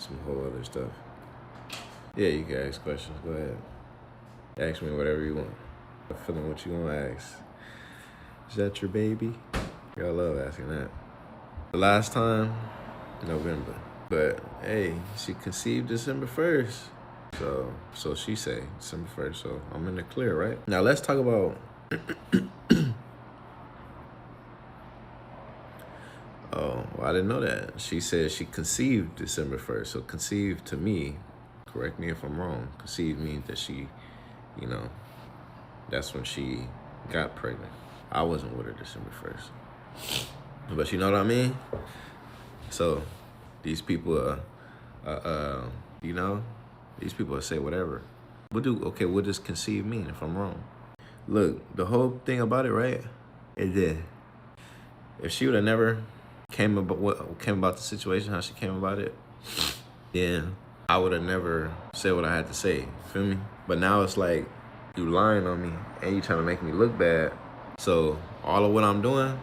some whole other stuff. Yeah, you can ask questions. Go ahead. Ask me whatever you want. I'm feeling what you want to ask. Is that your baby? I love asking that. The last time, November. But hey, she conceived December 1st. So she say December 1st. So I'm in the clear, right? Now let's talk about oh, well, I didn't know that. She said she conceived December 1st. So conceived to me, correct me if I'm wrong, conceived means that she, you know, that's when she got pregnant. I wasn't with her December 1st. But you know what I mean? So these people, you know, these people will say whatever. What does conceive mean if I'm wrong? Look, the whole thing about it, right, is that if she would have never came about the situation, how she came about it, then I would have never said what I had to say. Feel me? But now it's like you lying on me and you trying to make me look bad. So all of what I'm doing,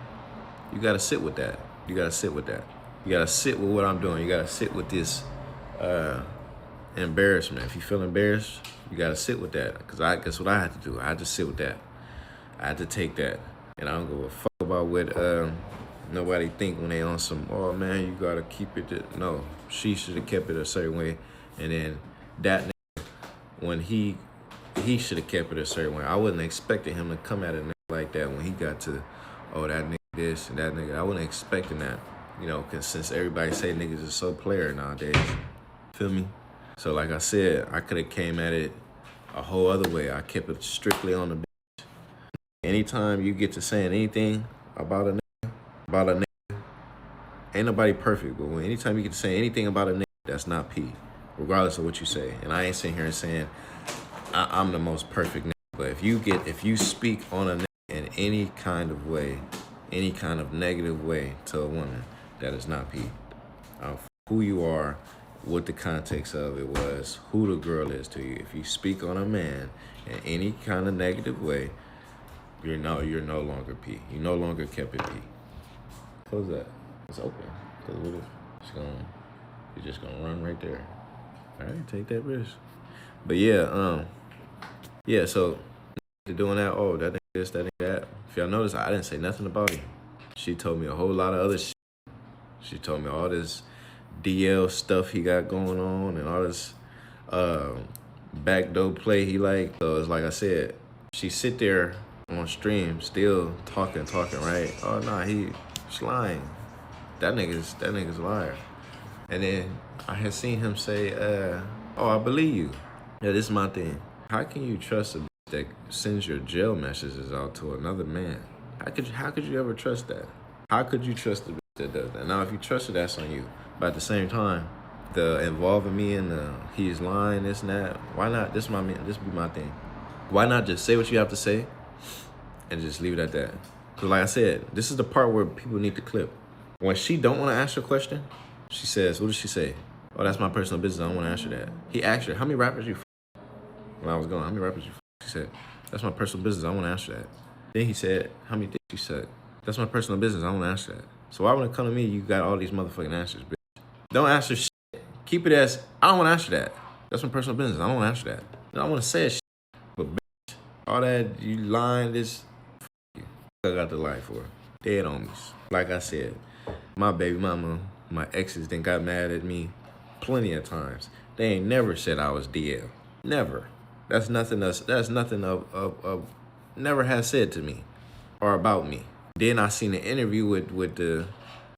you gotta sit with that. You gotta sit with that. You gotta sit with what I'm doing. You gotta sit with this embarrassment. If you feel embarrassed, you gotta sit with that. Cause guess what I had to do? I had to sit with that. I had to take that. And I don't give a fuck about what nobody think when they on some, oh man, you gotta keep it. No, she should have kept it a certain way. And then that nigga, when he should have kept it a certain way. I wasn't expecting him to come at it like that when he got to, oh, that nigga this and that nigga. I wasn't expecting that, you know, because since everybody say niggas is so player nowadays, feel me? So like I said, I could have came at it a whole other way. I kept it strictly on the bitch. Anytime you get to saying anything about a nigga, ain't nobody perfect, but anytime you get to say anything about a nigga, that's not P, regardless of what you say. And I ain't sitting here and saying I'm the most perfect nigga, but if you speak on a nigga in any kind of way, any kind of negative way to a woman, that is not P. Who you are, what the context of it was, who the girl is to you. If you speak on a man in any kind of negative way, you're no longer P. You no longer kept it P. Close that. It's open. Cause what if you're just gonna run right there. All right, take that risk. But yeah, so they're doing that. Oh, that ain't this, that ain't that. If y'all notice, I didn't say nothing about him. She told me a whole lot of other shit. She told me all this DL stuff he got going on and all this backdoor play he like. So it's like I said, she sit there on stream still talking, right? Oh nah, he's lying. That nigga's a liar. And then I had seen him say, oh, I believe you. Yeah, this is my thing. How can you trust a bitch that sends your jail messages out to another man? How could you ever trust that? How could you trust the bitch that does that? Now, if you trust it, that's on you. But at the same time, the involving me in the he's lying, this and that, why not? This be my thing. Why not just say what you have to say and just leave it at that? Because like I said, this is the part where people need to clip. When she don't want to answer a question, she says, what does she say? Oh, that's my personal business. I don't want to answer that. He asked her, how many rappers you f-? When I was going, how many rappers you f-? She said, that's my personal business. I don't want to answer that. Then he said, how many dicks you suck? That's my personal business. I don't want to answer that. So why when it come to me, you got all these motherfucking answers, bitch? Don't answer shit. Keep it as, I don't want to answer that. That's my personal business. I don't want to answer that. No, I want to say shit. But bitch, all that you lying, this, f*** you. I got the life for. Dead homies. Like I said, my baby mama, my exes then got mad at me plenty of times. They ain't never said I was DL. Never. That's nothing of never has said to me or about me. Then I seen an interview with the, is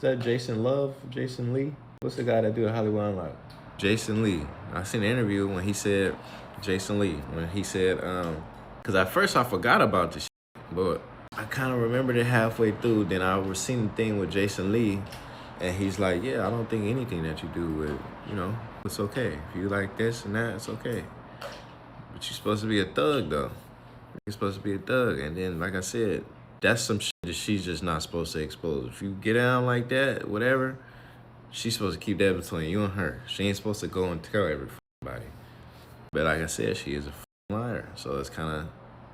that Jason Lee? What's the guy that do the Hollywood Unlocked? Jason Lee. I seen an interview when he said, Jason Lee, when he said, cause at first I forgot about this shit, but I kind of remembered it halfway through. Then I was seeing the thing with Jason Lee, and he's like, yeah, I don't think anything that you do with, you know, it's okay. If you like this and that, it's okay. But you're supposed to be a thug, though. You're supposed to be a thug. And then, like I said, that's some shit that she's just not supposed to expose. If you get down like that, whatever, she's supposed to keep that between you and her. She ain't supposed to go and tell everybody. But like I said, she is a liar. So it's kind of,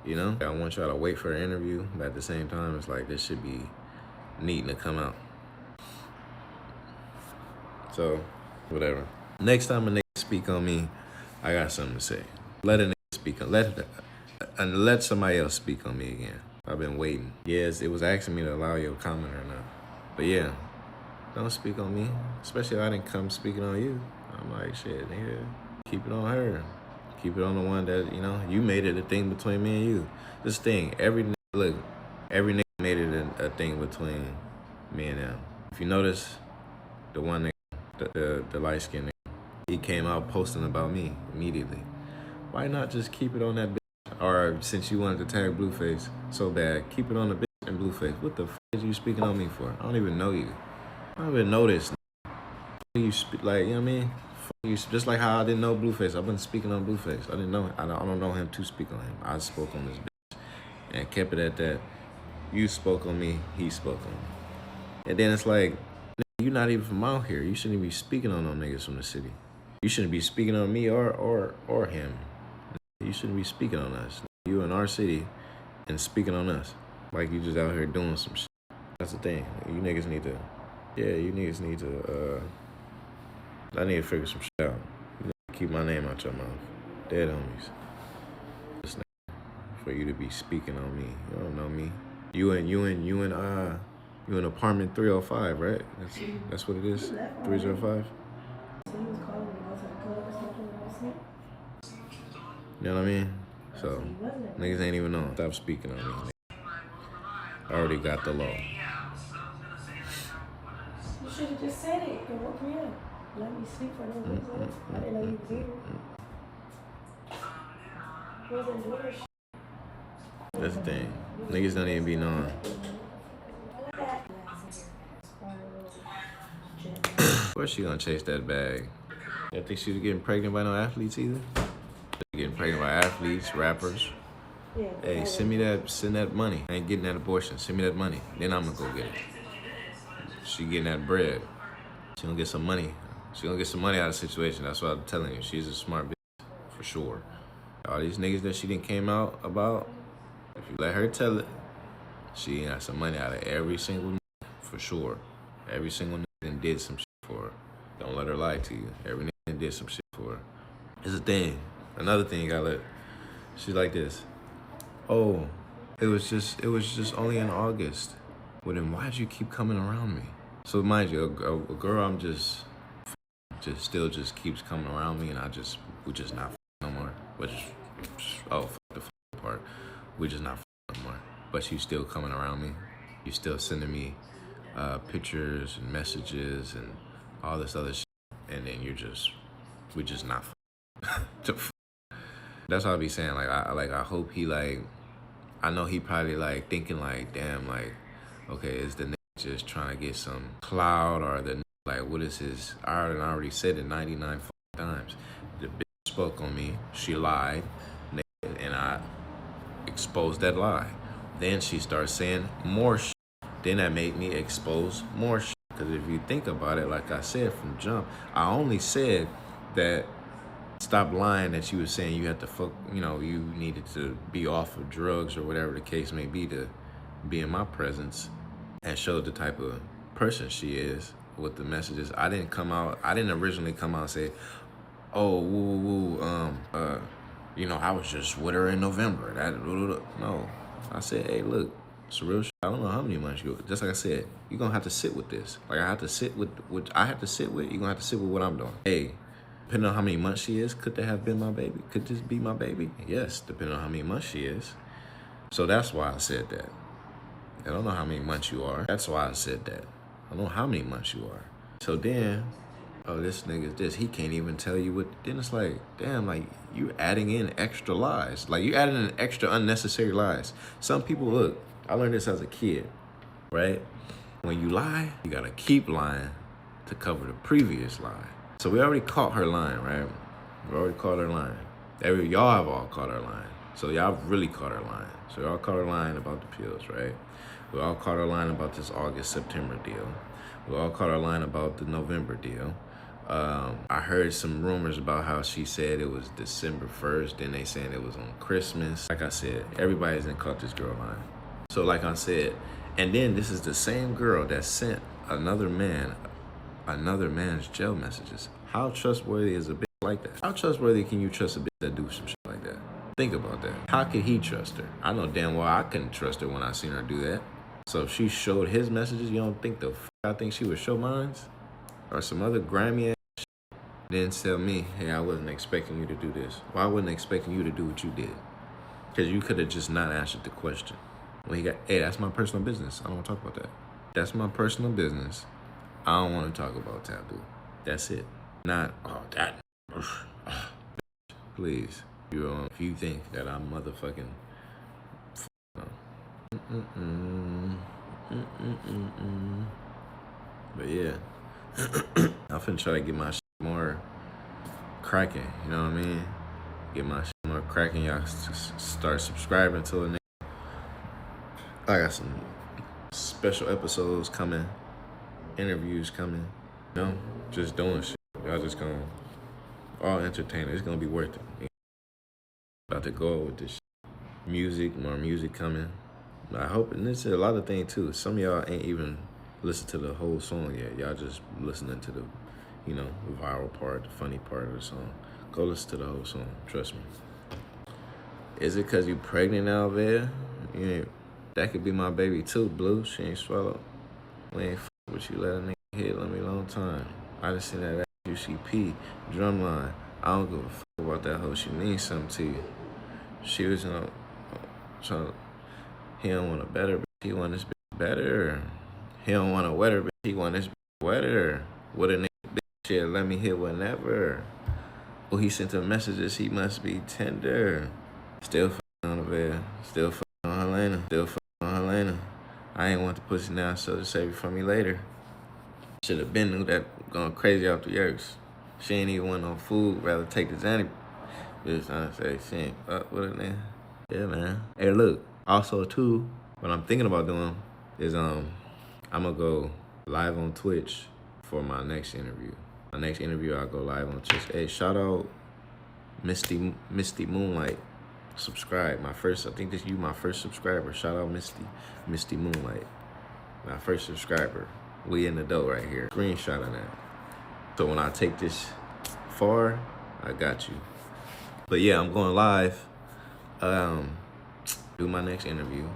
you know, I want y'all to wait for the interview, but at the same time, it's like this should be needing to come out. So, whatever. Next time a nigga speak on me, I got something to say. Let a nigga speak on, let somebody else speak on me again. I've been waiting. Yes, it was asking me to allow your comment or not. But yeah, don't speak on me, especially if I didn't come speaking on you. I'm like, shit, nigga, keep it on her. Keep it on the one that, you know, you made it a thing between me and you. This thing, every nigga made it a thing between me and them. If you notice, the one nigga, the light skinned nigga, he came out posting about me immediately. Why not just keep it on that bitch? Or since you wanted to tag Blueface so bad, keep it on the bitch and Blueface. What the f is you speaking on me for? I don't even know you. I don't even know this. You speak like, you know what I mean? You, just like how I didn't know Blueface. I've been speaking on Blueface. I didn't know. I don't know him to speak on him. I spoke on this bitch and kept it at that. You spoke on me. He spoke on me. And then it's like, you're not even from out here. You shouldn't be speaking on no niggas from the city. You shouldn't be speaking on me or him. You shouldn't be speaking on us. You in our city and speaking on us like you just out here doing some shit. That's the thing. You niggas need to. Yeah, you niggas need to. I need to figure some shit out. You need to keep my name out your mouth. Dead homies. Just for you to be speaking on me. You don't know me. You in apartment 305, right? That's what it is? 305? You know what I mean? So, niggas ain't even know. Stop speaking on me. I already got the law. You should have just said it. It woke me up. Let me sleep for no reason. I didn't know you was here. Wasn't doing shit. That's the thing. Niggas don't even be knowing. Where's she gonna chase that bag? You think she was getting pregnant by no athletes either? Getting pregnant by athletes, rappers. Yeah, hey, send that money. I ain't getting that abortion. Send me that money. Then I'm gonna go get it. She getting that bread. She gonna get some money. She gonna get some money out of the situation. That's what I'm telling you. She's a smart bitch, for sure. All these niggas that she didn't came out about, if you let her tell it, she got some money out of every single nigga, for sure. Every single nigga did some shit for her. Don't let her lie to you. Every nigga did some shit for her. It's a thing. Another thing you gotta let. She's like this. Oh, it was just only in August. Well then why'd you keep coming around me? So mind you, a girl I'm just still keeps coming around me and we just not no more. Which, fuck the part. We just not no more. But she's still coming around me. You still sending me pictures and messages and all this other shit. And then we just not That's what I be saying. I hope he I know he probably thinking damn, okay, is the nigga just trying to get some clout or the what is his? I already said it 99 times. The bitch spoke on me. She lied, and I exposed that lie. Then she starts saying more shit. Then that made me expose more shit. Because if you think about it, like I said from jump, I only said that. Stop lying that you were saying you had to you needed to be off of drugs or whatever the case may be to be in my presence and show the type of person she is with the messages. I didn't originally come out and say, oh, I was just with her in November. No. I said, hey, look, it's real shit. I don't know how many months just like I said, you're gonna have to sit with this. I have to sit with what I have to sit with, you're gonna have to sit with what I'm doing. Hey, depending on how many months she is, could that have been my baby? Could this be my baby? Yes, depending on how many months she is. So that's why I said that. I don't know how many months you are. That's why I said that. I don't know how many months you are. So then, oh, this nigga's this. He can't even tell you what. Then it's damn, you adding in extra lies. You adding in extra unnecessary lies. Some people, look, I learned this as a kid, right? When you lie, you gotta keep lying to cover the previous lie. So we already caught her lying, right? We already caught her lying. Y'all have all caught her lying. So y'all really caught her lying. So y'all caught her lying about the pills, right? We all caught her lying about this August-September deal. We all caught her lying about the November deal. I heard some rumors about how she said it was December 1st, then they saying it was on Christmas. Like I said, everybody's done caught this girl lying. So like I said, and then this is the same girl that sent another man's jail messages How trustworthy is a bitch like that? How trustworthy can you trust a bitch that do some shit like that? Think about that. How could he trust her? I know damn well I couldn't trust her when I seen her do that. So if she showed his messages, you don't think the I think she would show mine? Or some other grimy ass shit? Then tell me, hey, I wasn't expecting you to do this. Well, I wasn't expecting you to do what you did. Because you could have just not answered the question. When he got, hey, that's my personal business. I don't want to talk about that. That's my personal business. I don't want to talk about Taboo. That's it. Not, oh, that. Please. If you think that I'm motherfucking. But yeah. I'm finna try to get my shit more cracking. You know what I mean? Get my shit more cracking. Y'all start subscribing to it. I got some special episodes coming, interviews coming, you know, just doing shit. Y'all just gonna all entertain it. It's gonna be worth it. About to go with this shit. Music, more music coming. I hope, and this is a lot of things too. Some of y'all ain't even listened to the whole song yet. Y'all just listening to the, you know, the viral part, the funny part of the song. Go listen to the whole song. Trust me. Is it cause you pregnant out there? You ain't. That could be my baby too, Blue. She ain't swallowed. We ain't f with you. Let a nigga hit on me a long time. I just seen that UCP drumline. I don't give a f about that hoe. She means something to you. She was trying to, he don't want a better bitch. He want this bitch better. He don't want a wetter bitch. He want this bitch wetter. What a nigga bitch shit. Let me hit whenever. Oh, he sent him messages. He must be tender. Still f***ing on the bed. Still f***ing on Helena. Still f***ing on Helena. I ain't want the pussy now, so to save it from me later. Should have been knew that going crazy off the yerks. She ain't even want no food, rather take the Zanny. Just trying to say she ain't up with it, man. Yeah, man. Hey, look. Also, too, what I'm thinking about doing is I'm gonna go live on Twitch for my next interview. My next interview, I'll go live on Twitch. Hey, shout out Misty Moonlight. Subscribe. I think this you my first subscriber. Shout out Misty Moonlight. My first subscriber. We in the dough right here. Screenshot of that. So when I take this far, I got you. But yeah, I'm going live. Do my next interview.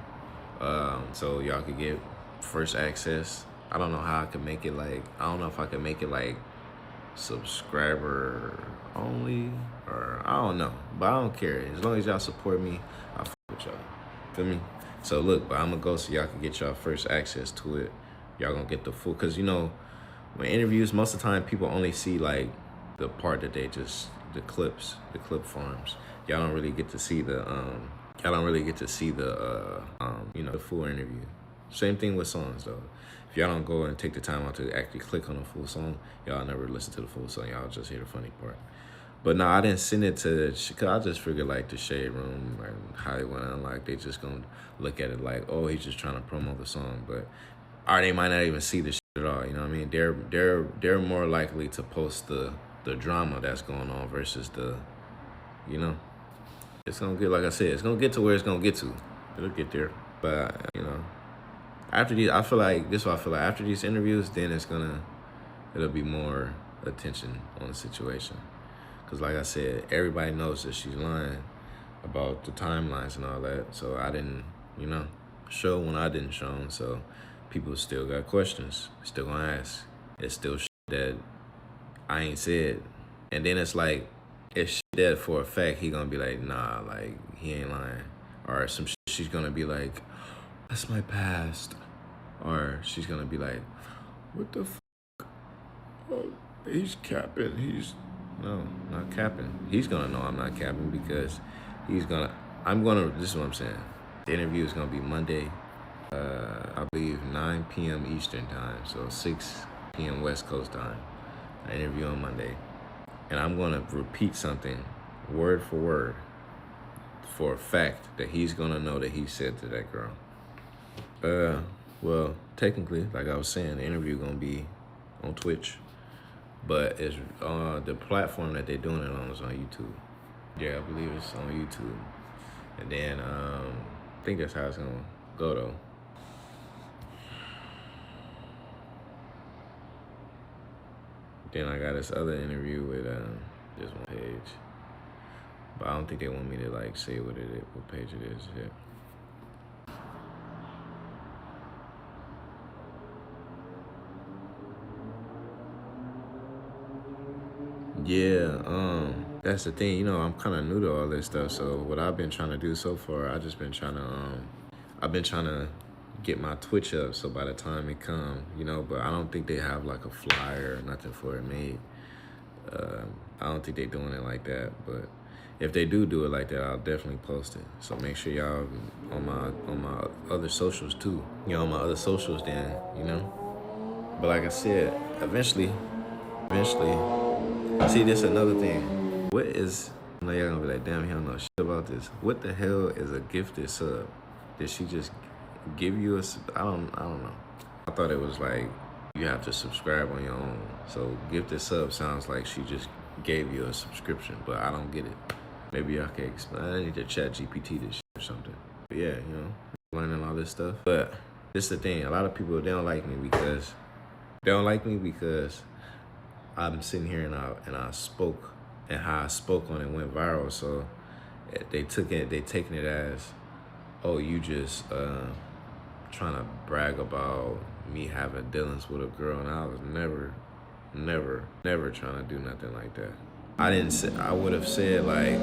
So y'all could get first access. I don't know how I could make it like, I don't know if I could make it like subscriber only, or I don't know, but I don't care. As long as y'all support me, I'll fuck with y'all. Feel me? So look, but I'm gonna go so y'all can get y'all first access to it. Y'all gonna get the full, cause you know, when interviews, most of the time people only see like the part that they just, the clip farms. Y'all don't really get to see the, you know, the full interview. Same thing with songs though. If y'all don't go and take the time out to actually click on the full song, y'all never listen to the full song. Y'all just hear the funny part. But no, I didn't send it to, cause I just figured like the Shade Room, like Hollywood, and like they just gonna look at it like, oh, he's just trying to promote the song, but or they might not even see the shit at all. You know what I mean? They're more likely to post the drama that's going on versus the, you know, it's gonna get, like I said, it's gonna get to where it's gonna get to. It'll get there, but you know. After these, I feel like after these interviews, then it'll be more attention on the situation. Cause like I said, everybody knows that she's lying about the timelines and all that. So I didn't, you know, show when I didn't show them. So people still got questions, still gonna ask. It's still shit that I ain't said. And then it's like, if shit that for a fact, he gonna be like, nah, like he ain't lying. Or some shit she's gonna be like, that's my past. Or she's gonna be like, what the f***? Oh, he's capping. No, not capping. He's gonna know I'm not capping because this is what I'm saying. The interview is gonna be Monday, I believe 9 p.m. Eastern time, so 6 p.m. West Coast time. I interview on Monday. And I'm gonna repeat something word for word for a fact that he's gonna know that he said to that girl. Well, technically, like I was saying, the interview gonna be on Twitch, but it's the platform that they're doing it on is on YouTube. Yeah, I believe it's on YouTube, and then I think that's how it's gonna go though. Then I got this other interview with this one page. But I don't think they want me to like say what page it is yet. Yeah, that's the thing, you know, I'm kinda new to all this stuff, so what I've been trying to do so far, I've been trying to get my Twitch up so by the time it come, you know, but I don't think they have like a flyer or nothing for it made. I don't think they're doing it like that, but if they do it like that, I'll definitely post it. So make sure y'all on my other socials too. You know, on my other socials then, you know. But like I said, eventually, see, this another thing. What is, I know y'all gonna be like, damn, he don't know shit about this. What the hell is a gifted sub? Did she just give you a, I don't know. I thought it was like, you have to subscribe on your own. So gifted sub sounds like she just gave you a subscription, but I don't get it. Maybe y'all can explain. I need to chat GPT this shit or something. But yeah, you know, learning all this stuff. But this is the thing. A lot of people, they don't like me because I'm sitting here and I spoke, and how I spoke on it went viral. So they taking it as, oh, you just trying to brag about me having dealings with a girl, and I was never trying to do nothing like that. I would have said like,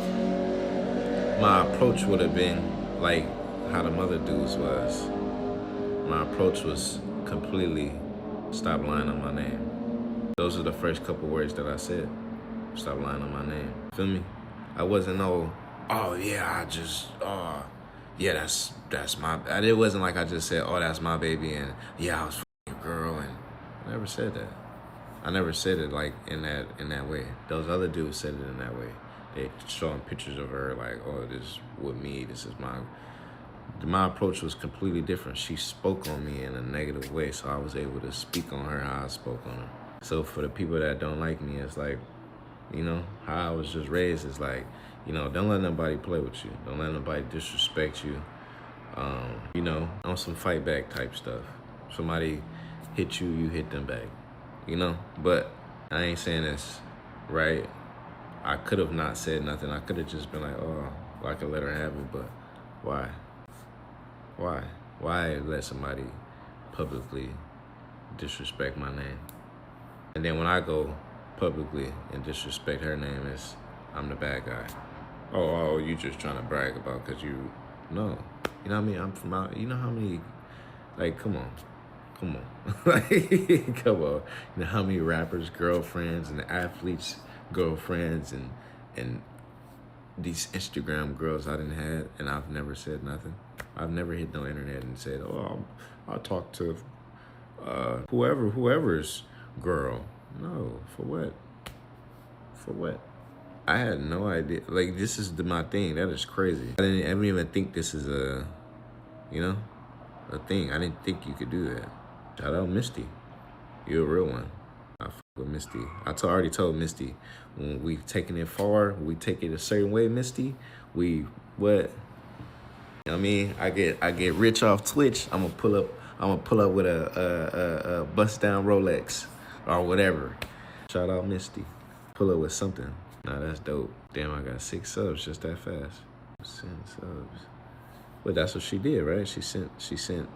my approach would have been like how the mother dudes was. My approach was completely stop lying on my name. Those are the first couple words that I said. Stop lying on my name. Feel me? I wasn't no, oh yeah, yeah, that's my, it wasn't like I just said, oh, that's my baby, and yeah, I was f***ing a girl, and I never said that. I never said it like in that way. Those other dudes said it in that way. They showing pictures of her like, oh, this is with me, this is my approach was completely different. She spoke on me in a negative way, so I was able to speak on her how I spoke on her. So for the people that don't like me, it's like, you know, how I was just raised is like, you know, don't let nobody play with you. Don't let nobody disrespect you. You know, on some fight back type stuff. Somebody hit you, you hit them back. You know, but I ain't saying this, right? I could have not said nothing. I could have just been like, oh, well, I could let her have it, but why? Why let somebody publicly disrespect my name? And then when I go publicly and disrespect her name, I'm the bad guy. Oh, you just trying to brag about because you, no. You know what I mean? I'm from out, you know how many, like, come on. Like, come on. You know how many rappers' girlfriends and athletes' girlfriends and these Instagram girls I done had, and I've never said nothing. I've never hit no internet and said, oh, I'll talk to whoever's girl. No, for what? For what? I had no idea. Like, this is my thing. That is crazy. I didn't even think this is a thing. I didn't think you could do that. Shout out Misty. You're a real one. I fuck with Misty. I already told Misty, when we taking it far, we take it a certain way, Misty, what? You know what I mean? I get rich off Twitch. I'm gonna pull up with a bust down Rolex or whatever. Shout out Misty. Pull up with something. Nah, that's dope. Damn, I got 6 subs just that fast. 6 subs. But that's what she did, right? She sent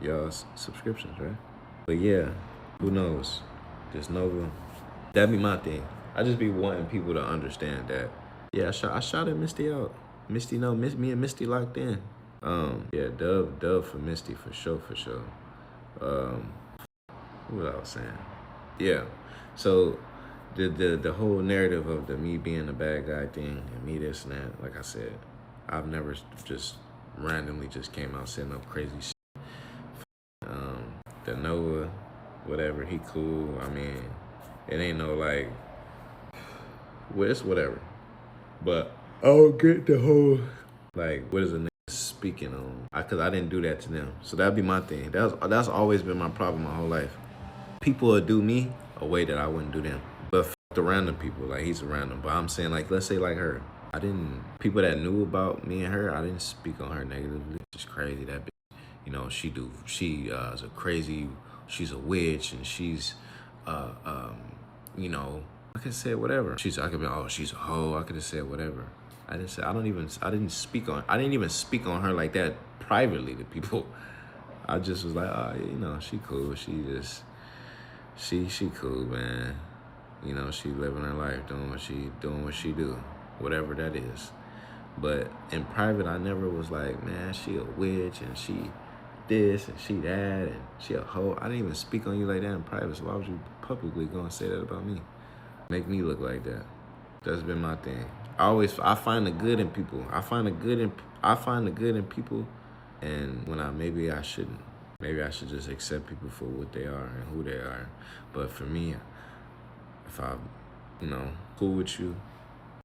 y'all subscriptions, right? But yeah, who knows? This Nova, that'd be my thing. I just be wanting people to understand that. Yeah, I shouted Misty out. Misty, no, me and Misty locked in. Yeah, dub for Misty for sure. What I was saying? Yeah, so the whole narrative of me being the bad guy thing and me this and that, like I said, I've never just randomly just came out saying no crazy shit. The Noah, whatever, he cool. I mean, it ain't no like, well, it's whatever. But I don't get the whole, like, what is a nigga speaking on? Cause I didn't do that to them. So that'd be my thing. That's always been my problem my whole life. People will do me a way that I wouldn't do them. But f the random people, like he's a random. But I'm saying, like, let's say like her. People that knew about me and her, I didn't speak on her negatively. It's crazy, that bitch. You know, she is a crazy, she's a witch, and she's, you know, I could say whatever. I could be, oh, she's a hoe. I could have said whatever. I didn't even speak on her like that privately to people. I just was like, oh, you know, she cool. She cool, man. You know, she living her life, doing what she do, whatever that is. But in private, I never was like, man, she a witch and she this and she that and she a hoe. I didn't even speak on you like that in private. So why would you publicly go and say that about me? Make me look like that. That's been my thing. I find the good in people. I find the good in people, and when maybe I shouldn't. Maybe I should just accept people for what they are and who they are. But for me, if I, cool with you,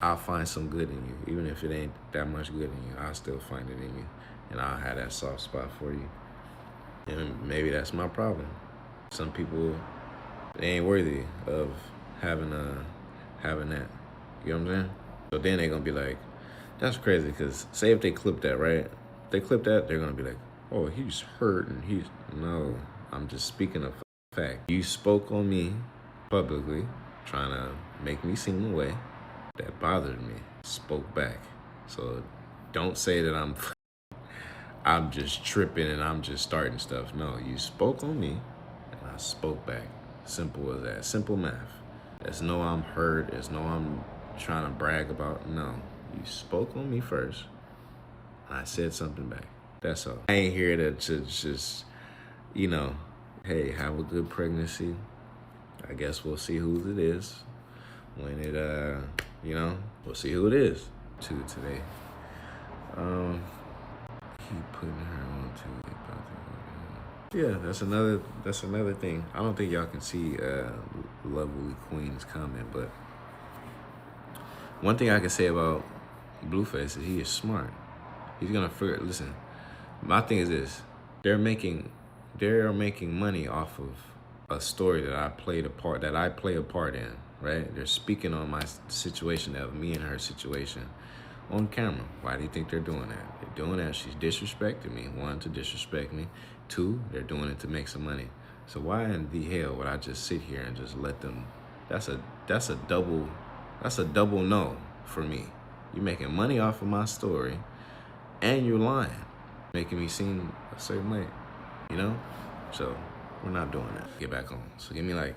I'll find some good in you. Even if it ain't that much good in you, I'll still find it in you. And I'll have that soft spot for you. And maybe that's my problem. Some people, they ain't worthy of having that. You know what I'm saying? So then they're going to be like, that's crazy. Because say if they clip that, right? If they clip that, they're going to be like, oh, he's hurt and no, I'm just speaking of fact. You spoke on me publicly, trying to make me seem a way that bothered me. Spoke back. So don't say that I'm just tripping and I'm just starting stuff. No, you spoke on me and I spoke back. Simple as that. Simple math. There's no I'm hurt. There's no I'm trying to brag about. No, you spoke on me first and I said something back. That's all. I ain't here to just, hey, have a good pregnancy. I guess we'll see who it is when it, we'll see who it is. Today. Keep putting her on to. Yeah, that's another thing. I don't think y'all can see Lovely Queen's comment, but one thing I can say about Blueface is he is smart. He's gonna figure. Listen, my thing is this: they're making money off of a story that I play a part in. Right? They're speaking on my situation, of me and her situation, on camera. Why do you think they're doing that? They're doing that. She's disrespecting me. One, to disrespect me. Two, they're doing it to make some money. So why in the hell would I just sit here and just let them? That's a double no for me. You're making money off of my story, and you're lying, making me seem a certain way. So we're not doing that. Get back on. So give me like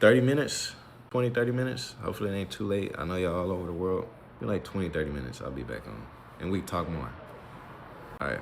30 minutes. 30 minutes. Hopefully it ain't too late. I know y'all all over the world. In like 20, 30 minutes, I'll be back on. And we talk more. All right.